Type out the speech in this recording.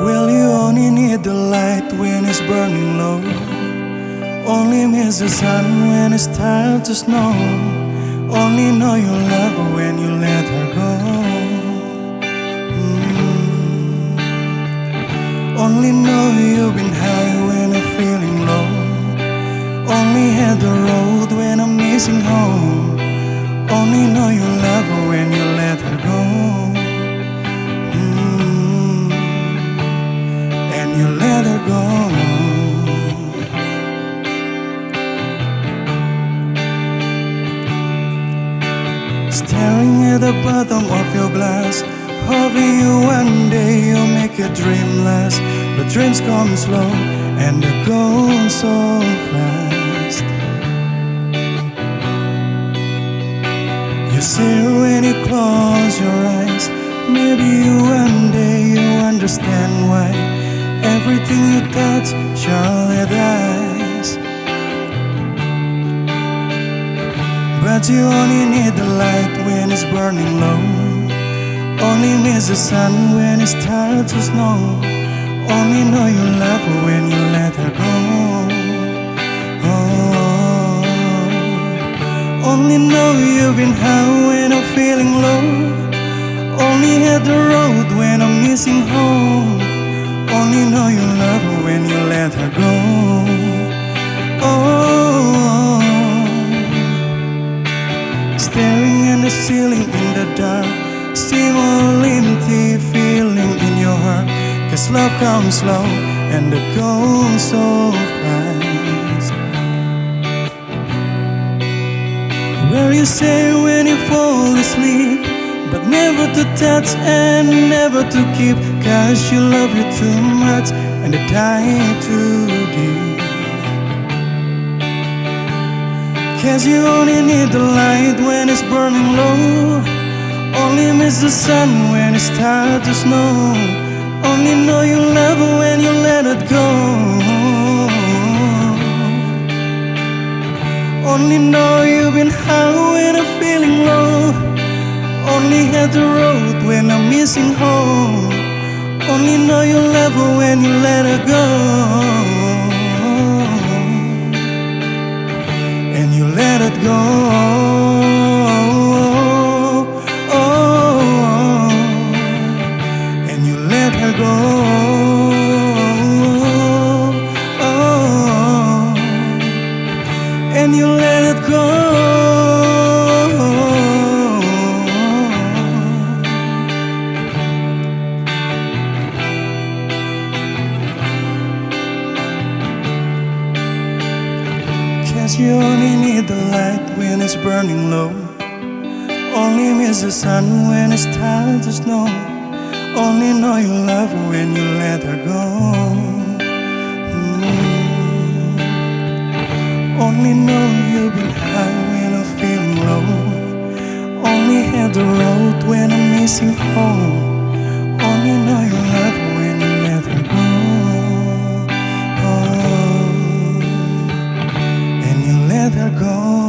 Well, you only need the light when it's burning low. Only miss the sun when it's time to snow. Only know you love her when you let her go. Only know you've been high when I'm feeling low. Only hit the road when I'm missing home. Only know you love her when you let her go. And you let her go. Staring at the bottom of your glass, hoping you one day you'll make your dream last. But dreams come slow and they go so fast. You see when you close your eyes, maybe one day you understand why everything you touch surely dies. But you only need the light when it's burning low. Only miss the sun when it's tired to snow. Only know you love her when you let her go. Oh, only know you've been high when I'm feeling low. Only hit the road when I'm missing home. Only know you love her when you let her go. Oh, staring at the ceiling in the dark, same old empty feeling in your heart. 'Cause love comes slow and it goes so fast. Where you say when you fall asleep, but never to touch and never to keep. 'Cause you love you too much and they die too deep. 'Cause you only need the light when it's burning low. Only miss the sun when it's tired to snow. Only know you love her when you let it go. Only know you've been high when I'm feeling low. Only hit the road when I'm missing home. Only know you love her when you let her go. And you let it go. Go. Oh, and you let it go. 'Cause you only need the light when it's burning low. Only miss the sun when it's time to snow. Only know you love her when you let her go. Only know you've been high when I'm feeling low. Only hit the road when I'm missing home. Only know you love her when you let her go. Oh, and you let her go.